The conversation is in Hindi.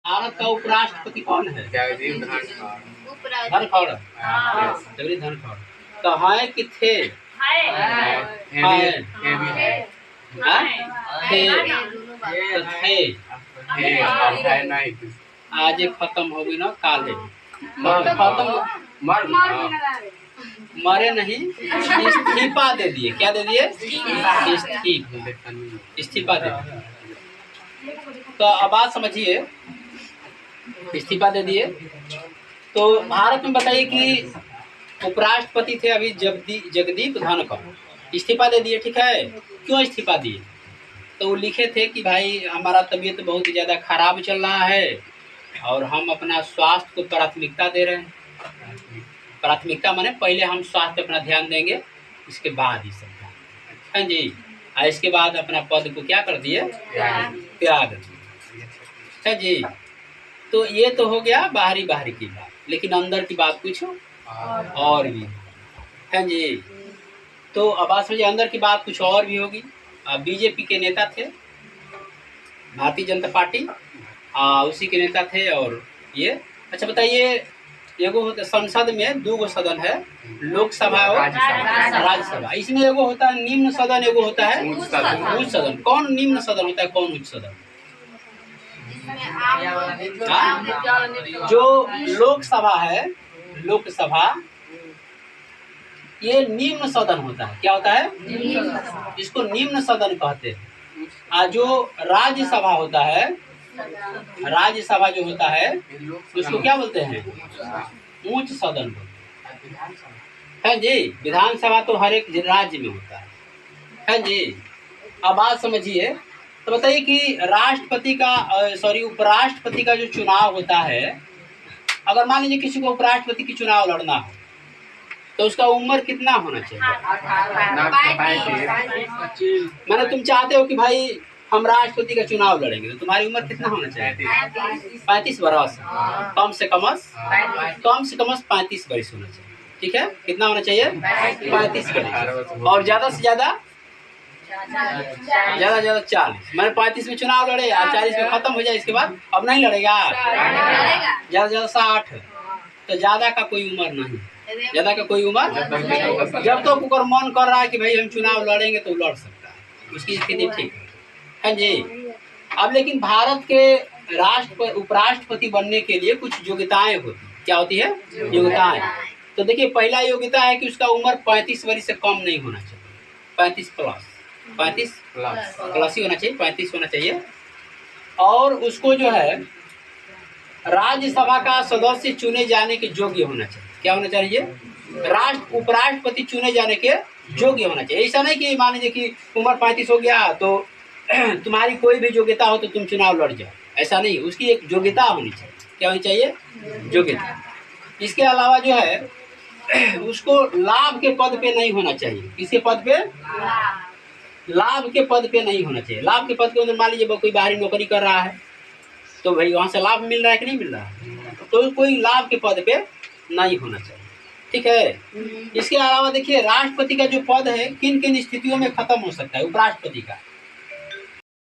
भारत का उपराष्ट्रपति कौन है? जगदीप धनखड़। धनखड़। हाँ। जगदीप धनखड़। तो है कि थे? थे नहीं। आज खत्म हो गई ना, काले खत्म। मरे नहीं, इस्तीफा दे दिए। क्या दे दिए? इस्तीफा दे दिए। तो अब बात समझिए, इस्तीफा दे दिए। तो भारत में बताइए कि उपराष्ट्रपति थे अभी जगदीप धनखड़, इस्तीफा दे दिए। ठीक है, क्यों इस्तीफा दिए? तो वो लिखे थे कि भाई हमारा तबीयत बहुत ज़्यादा खराब चल रहा है और हम अपना स्वास्थ्य को प्राथमिकता दे रहे हैं। प्राथमिकता माने पहले हम स्वास्थ्य अपना ध्यान देंगे, इसके बाद ही सब। हाँ जी। और इसके बाद अपना पद को क्या कर दिए? त्याग दिए। है जी। तो ये तो हो गया बाहरी की बात, लेकिन अंदर की बात कुछ और भी है जी। तो अब बात समझिए, अंदर की बात कुछ और भी होगी। बीजेपी के नेता थे, भारतीय जनता पार्टी उसी के नेता थे। और ये अच्छा बताइए, एगो होता संसद में 2 सदन है, लोकसभा और राज्यसभा। इसमें एगो होता है निम्न सदन, एगो होता है उच्च सदन। कौन निम्न सदन होता है, कौन उच्च सदन? जो लोकसभा है, लोकसभा ये निम्न सदन होता है। क्या होता है? इसको निम्न सदन कहते हैं। जो राज्यसभा होता है, राज्यसभा जो होता है उसको क्या बोलते हैं? उच्च सदन बोलते हैं जी। विधानसभा तो हर एक राज्य में होता है जी। अब बात समझिए, तो बताइए कि राष्ट्रपति का उपराष्ट्रपति का जो चुनाव होता है, अगर मान लीजिए किसी को उपराष्ट्रपति की चुनाव लड़ना हो तो उसका उम्र कितना होना चाहिए? मैंने तुम चाहते हो कि भाई हम राष्ट्रपति का चुनाव लड़ेंगे, तो तुम्हारी उम्र कितना होना चाहिए? 35 वर्ष। कम से कम 35 वर्ष होना चाहिए। ठीक है, कितना होना चाहिए? 35 वर्ष। और ज्यादा से ज्यादा 40। मैंने 35 में चुनाव लड़े और 40 में खत्म हो जाए, इसके बाद अब नहीं लड़ेगा। ज्यादा 60। तो ज्यादा का कोई उम्र नहीं, ज्यादा का कोई उम्र। जब तो ऊपर मन कर रहा है कि भाई हम चुनाव लड़ेंगे तो लड़ सकता है, उसकी स्थिति ठीक है जी। अब लेकिन भारत के उपराष्ट्रपति बनने के लिए कुछ योग्यताएं होती। क्या होती है? योग्यताएं। तो देखिए, पहला योग्यता है कि उसका उम्र 35 वर्ष से कम नहीं होना चाहिए। 35 प्लस ही होना चाहिए, 35 होना चाहिए। और उसको जो है राज्यसभा का सदस्य चुने जाने के योग्य होना चाहिए। क्या होना चाहिए? उपराष्ट्रपति चुने जाने के योग्य होना चाहिए। ऐसा नहीं कि मान लीजिए कि उम्र 35 हो गया तो तुम्हारी कोई भी योग्यता हो तो तुम चुनाव लड़ जाओ, ऐसा नहीं। उसकी एक योग्यता होनी चाहिए। क्या होनी चाहिए? योग्यता। इसके अलावा जो है उसको लाभ के पद पे नहीं होना चाहिए। किसके पद पे? लाभ के पद पे नहीं होना चाहिए। लाभ के पद पे मान लीजिए कोई बाहरी नौकरी कर रहा है तो भाई वहां से लाभ मिल रहा है कि नहीं मिल रहा है, तो कोई लाभ के पद पे नहीं होना चाहिए। ठीक है। इसके अलावा देखिए, राष्ट्रपति का जो पद है किन किन स्थितियों में खत्म हो सकता है उपराष्ट्रपति का।